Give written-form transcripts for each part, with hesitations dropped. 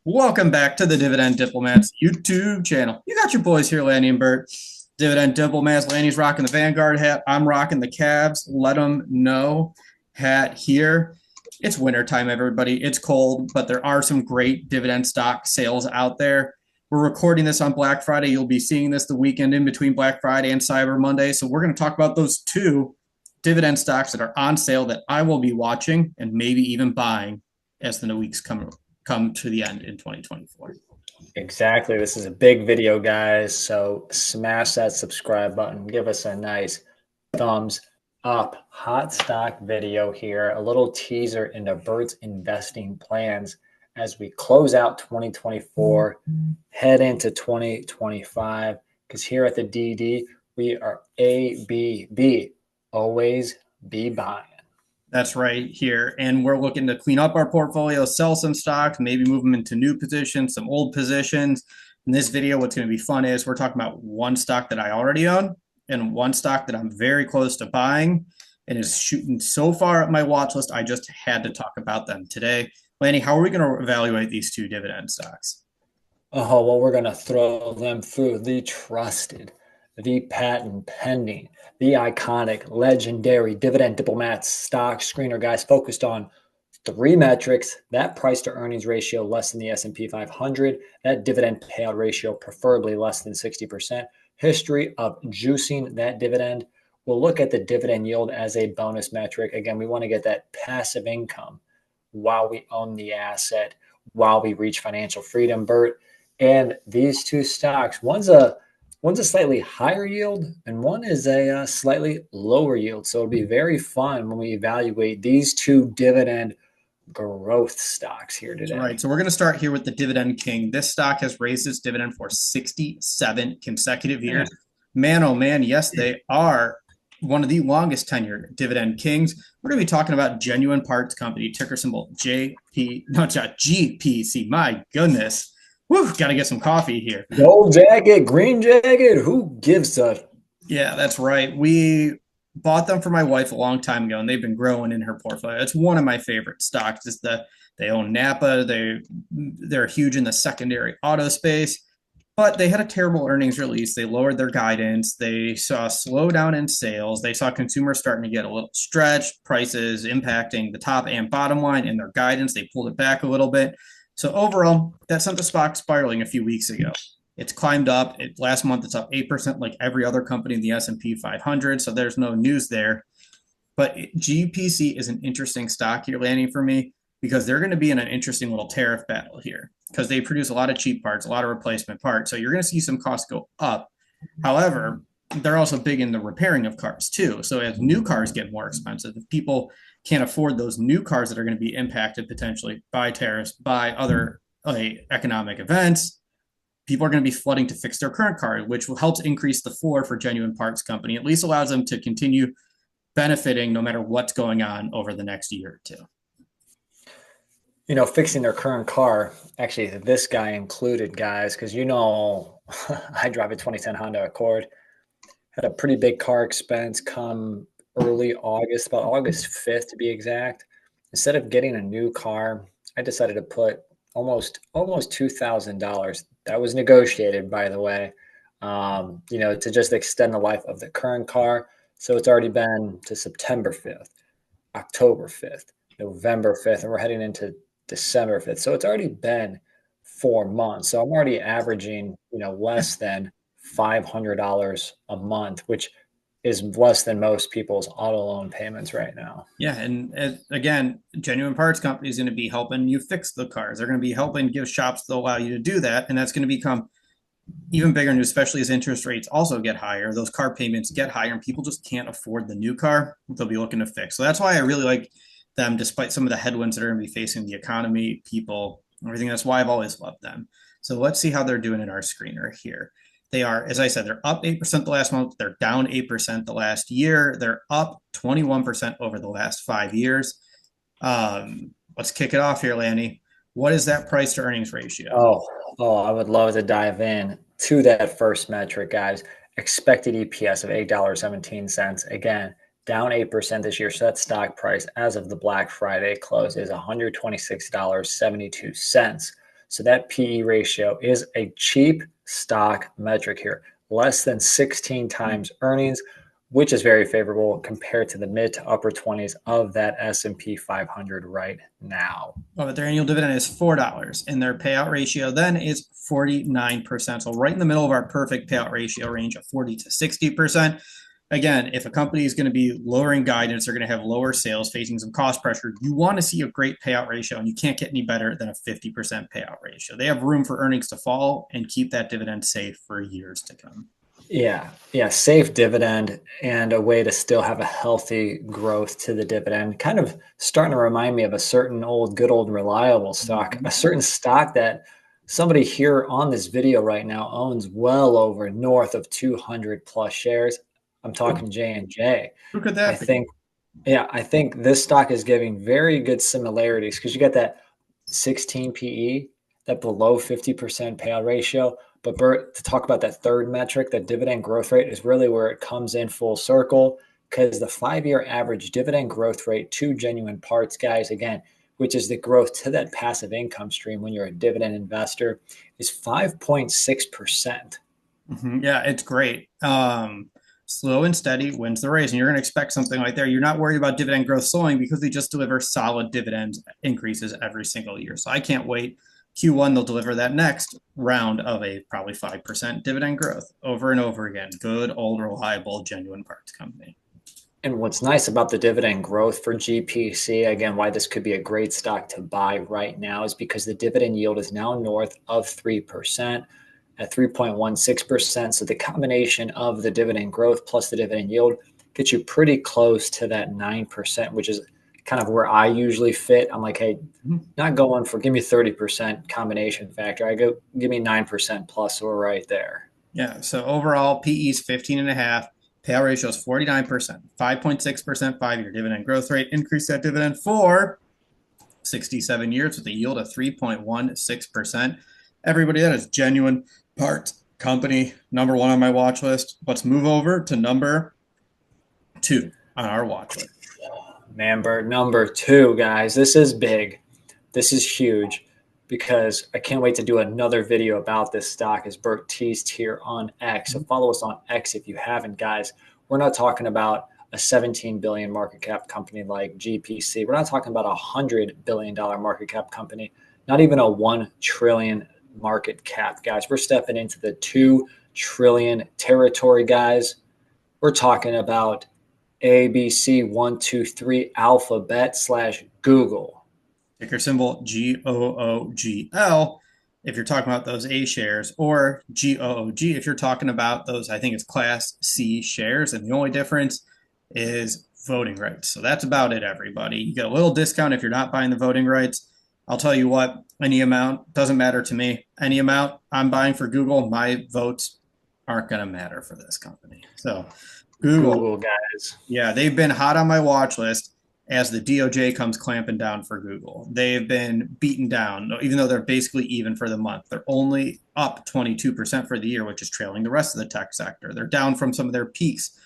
Welcome back to the Dividend Diplomats YouTube channel. You got your boys here, Lanny and Bert. Dividend Diplomats. Lanny's rocking the Vanguard hat. I'm rocking the Cavs. Let them know hat here. It's wintertime, everybody. It's cold, but there are some great dividend stock sales out there. We're recording this on Black Friday. You'll be seeing this the weekend in between Black Friday and Cyber Monday. So we're going to talk about those two dividend stocks that are on sale that I will be watching and maybe even buying as the weeks come to the end in 2024. Exactly. This is a big video, guys. So smash that subscribe button. Give us a nice thumbs up. Hot stock video here. A little teaser into Bert's investing plans as we close out 2024, head into 2025. Because here at the DD, we are ABB. Always be buying. That's right here. And we're looking to clean up our portfolio, sell some stocks, maybe move them into new positions, some old positions. In this video, what's going to be fun is we're talking about one stock that I already own and one stock that I'm very close to buying and is shooting so far up my watch list. I just had to talk about them today. Lanny, how are we going to evaluate these two dividend stocks? Oh, well, we're going to throw them through the trusted, the patent pending, the iconic, legendary Dividend Diplomats stock screener, guys, focused on three metrics: that price to earnings ratio less than the S&P 500, that dividend payout ratio preferably less than 60%, history of juicing that dividend. We'll look at the dividend yield as a bonus metric. Again, we want to get that passive income while we own the asset, while we reach financial freedom, Bert. And these two stocks, one's a slightly higher yield and one is a slightly lower yield. So it'll be very fun when we evaluate these two dividend growth stocks here today. Right. So we're going to start here with the Dividend King. This stock has raised its dividend for 67 consecutive years. Man, oh man, yes, they are one of the longest tenured Dividend Kings. We're going to be talking about Genuine Parts Company, ticker symbol GPC. My goodness. Woo, got to get some coffee here. Gold jacket, green jacket, who gives a... Yeah, that's right. We bought them for my wife a long time ago, and they've been growing in her portfolio. It's one of my favorite stocks. They own Napa. They're huge in the secondary auto space, but they had a terrible earnings release. They lowered their guidance. They saw a slowdown in sales. They saw consumers starting to get a little stretched, prices impacting the top and bottom line in their guidance. They pulled it back a little bit. So overall, that sent the stock spiraling a few weeks ago. It's climbed up. Last month, it's up 8% like every other company in the S&P 500. So there's no news there. But GPC is an interesting stock here, landing for me, because they're going to be in an interesting little tariff battle here because they produce a lot of cheap parts, a lot of replacement parts. So you're going to see some costs go up. However, they're also big in the repairing of cars too. So as new cars get more expensive, if people can't afford those new cars that are going to be impacted potentially by tariffs, by other economic events, people are going to be flooding to fix their current car, which will help increase the floor for Genuine Parts Company. At least allows them to continue benefiting no matter what's going on over the next year or two. You know, fixing their current car, actually, this guy included, guys, because I drive a 2010 Honda Accord. Had a pretty big car expense come early August, about August 5th to be exact. Instead of getting a new car, I decided to put almost $2,000. That was negotiated, by the way, to just extend the life of the current car. So it's already been to September 5th, October 5th, November 5th, and we're heading into December 5th. So it's already been 4 months. So I'm already averaging, less than $500 a month, which is less than most people's auto loan payments right now. Yeah, and again, Genuine Parts Company is going to be helping you fix the cars. They're going to be helping give shops that allow you to do that, and that's going to become even bigger news, especially as interest rates also get higher. Those car payments get higher, and people just can't afford the new car they'll be looking to fix. So that's why I really like them, despite some of the headwinds that are going to be facing the economy, people, everything. That's why I've always loved them. So let's see how they're doing in our screener here. They are, as I said, they're up 8% the last month. They're down 8% the last year. They're up 21% over the last 5 years. Let's kick it off here, Lanny. What is that price to earnings ratio? I would love to dive in to that first metric, guys. Expected EPS of $8.17. Again, down 8% this year. So that stock price as of the Black Friday close is $126.72. So that PE ratio is a cheap stock metric here, less than 16 times earnings, which is very favorable compared to the mid to upper 20s of that S&P 500 right now. Oh, but their annual dividend is $4, and their payout ratio then is 49%. So right in the middle of our perfect payout ratio range of 40 to 60%. Again, if a company is going to be lowering guidance, they're going to have lower sales, facing some cost pressure. You want to see a great payout ratio, and you can't get any better than a 50% payout ratio. They have room for earnings to fall and keep that dividend safe for years to come. Yeah, safe dividend and a way to still have a healthy growth to the dividend. Kind of starting to remind me of a certain good old reliable stock, a certain stock that somebody here on this video right now owns well over north of 200 plus shares. I'm talking J&J. Who could I that be? think, yeah, I think this stock is giving very good similarities because you got that 16 PE, that below 50% payout ratio. But Bert, to talk about that third metric, that dividend growth rate is really where it comes in full circle because the 5-year average dividend growth rate, two genuine parts, guys, again, which is the growth to that passive income stream when you're a dividend investor, is 5.6%. Yeah, it's great. Slow and steady wins the race, and you're going to expect something like there. You're not worried about dividend growth slowing because they just deliver solid dividend increases every single year. So I can't wait. Q1, they'll deliver that next round of a probably 5% dividend growth over and over again. Good, old, reliable, genuine parts company. And what's nice about the dividend growth for GPC, again, why this could be a great stock to buy right now is because the dividend yield is now north of 3% at 3.16%. So the combination of the dividend growth plus the dividend yield gets you pretty close to that 9%, which is kind of where I usually fit. I'm like, hey, not going for give me 30% combination factor. I go give me 9% plus, so we're right there. Yeah. So overall, PE is 15 and a half. Payout ratio is 49%, 5.6% 5-year dividend growth rate. Increase that dividend for 67 years with a yield of 3.16%. Everybody, that is genuine parts company. Number one on my watch list. Let's move over to number 2 on our watch list. Man, Bert, number 2, guys. This is big. This is huge because I can't wait to do another video about this stock as Bert teased here on X. So follow us on X if you haven't, guys. We're not talking about a 17 billion market cap company like GPC. We're not talking about a $100 billion market cap company, not even a 1 trillion market cap, guys. We're stepping into the 2 trillion territory, guys. We're talking about ABC123 Alphabet / Google. Ticker symbol GOOGL if you're talking about those A shares, or GOOG if you're talking about those, I think it's Class C shares. And the only difference is voting rights. So that's about it, everybody. You get a little discount if you're not buying the voting rights. I'll tell you what, any amount doesn't matter to me. Any amount I'm buying for Google, my votes aren't going to matter for this company. So Google, Google, guys. yeah, they've been hot on my watch list as the DOJ comes clamping down for Google. They've been beaten down, even though they're basically even for the month. They're only up 22% for the year, which is trailing the rest of the tech sector. They're down from some of their peaks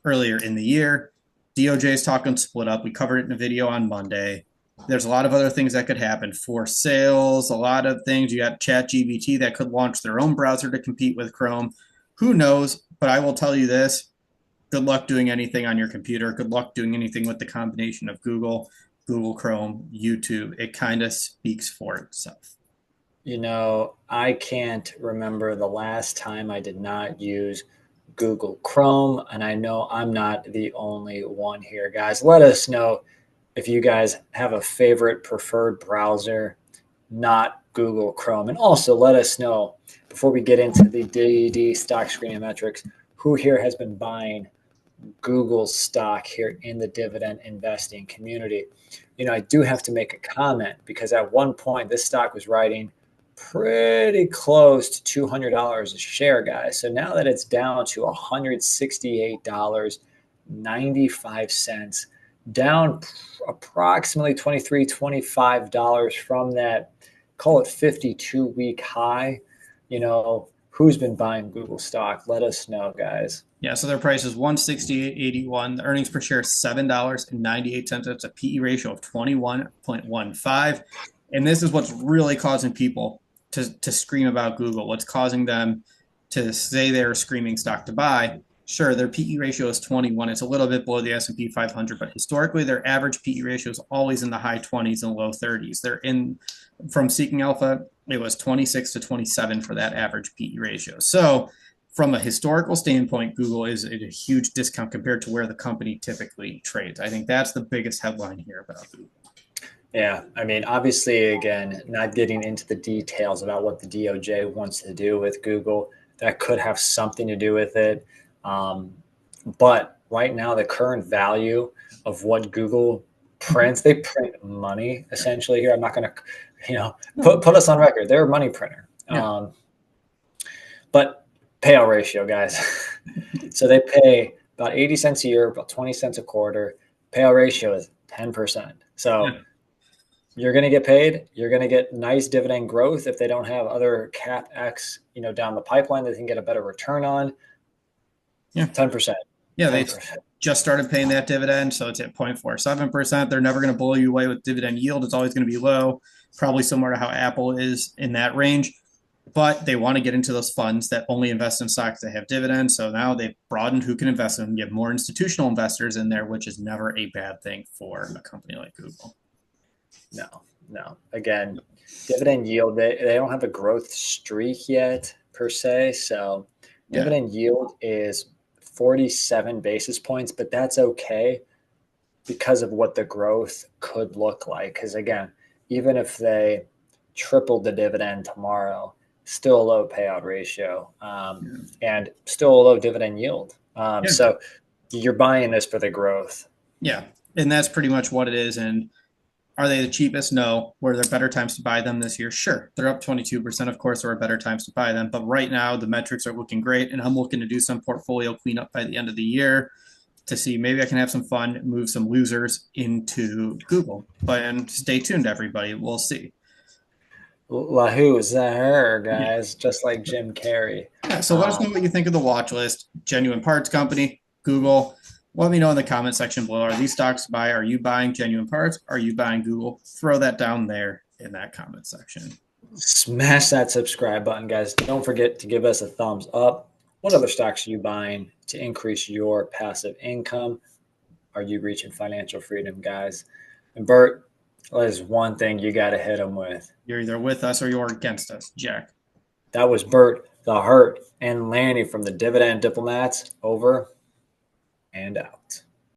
earlier in the year. DOJ is talking split up. We covered it in a video on Monday. There's a lot of other things that could happen. For sales, a lot of things. You got ChatGPT that could launch their own browser to compete with Chrome. Who knows? But I will tell you this. Good luck doing anything on your computer. Good luck doing anything with the combination of Google, Google Chrome, YouTube. It kind of speaks for itself. You know, I can't remember the last time I did not use Google Chrome, and I know I'm not the only one here, guys. Let us know if you guys have a favorite preferred browser, not Google Chrome. And also let us know before we get into the DD stock screening metrics, who here has been buying Google stock here in the dividend investing community. You know, I do have to make a comment because at one point this stock was riding pretty close to $200 a share, guys. So now that it's down to $168.95, down approximately $23, $25 from that, call it 52-week high. You know, who's been buying Google stock? Let us know, guys. Yeah, so their price is 168.81. The earnings per share is $7.98. That's a PE ratio of 21.15. And this is what's really causing people to scream about Google, what's causing them to say they're a screaming stock to buy. Sure, their PE ratio is 21. It's a little bit below the S&P 500, but historically their average PE ratio is always in the high 20s and low 30s. They're in from Seeking Alpha, it was 26 to 27 for that average PE ratio. So from a historical standpoint, Google is at a huge discount compared to where the company typically trades. I think that's the biggest headline here about Google. Yeah, I mean, obviously, again, not getting into the details about what the DOJ wants to do with Google, that could have something to do with it. Um, but right now, the current value of what Google prints, they print money essentially here. I'm not going to, No, put us on record. They're a money printer. yeah, But payout ratio, guys. So they pay about 80 cents a year, about 20 cents a quarter. Payout ratio is 10%. So yeah, you're going to get paid. You're going to get nice dividend growth if they don't have other CapEx, down the pipeline that they can get a better return on. yeah. 10%, Yeah, they 10%. just started paying that dividend, so it's at 0.47%. They're never going to blow you away with dividend yield. It's always going to be low, probably similar to how Apple is in that range. But they want to get into those funds that only invest in stocks that have dividends. So now they've broadened who can invest in them, get more institutional investors in there, which is never a bad thing for a company like Google. No, no. Again, dividend yield, they don't have a growth streak yet per se. So Yeah, dividend yield is 47 basis points, but that's okay because of what the growth could look like. Because again, even if they tripled the dividend tomorrow, still a low payout ratio, yeah, and still a low dividend yield. yeah. So you're buying this for the growth. Yeah. And that's pretty much what it is. And are they the cheapest? No. Were there better times to buy them this year? Sure. They're up 22%. Of course, there are better times to buy them. But right now, the metrics are looking great. And I'm looking to do some portfolio cleanup by the end of the year to see maybe I can have some fun, move some losers into Google. But and stay tuned, everybody. We'll see. Lahoo is her, Yeah. guys, just like Jim Carrey. Yeah. So let us know Um, what you think of the watch list. Genuine Parts Company, Google. Let me know in the comment section below. Are these stocks to buy? Are you buying Genuine Parts? Are you buying Google? Throw that down there in that comment section. Smash that subscribe button, guys. Don't forget to give us a thumbs up. What other stocks are you buying to increase your passive income? Are you reaching financial freedom, guys? And Bert, there's one thing you got to hit them with. You're either with us or you're against us, Jack. That was Bert, the Hurt, and Lanny from the Dividend Diplomats. Over and out.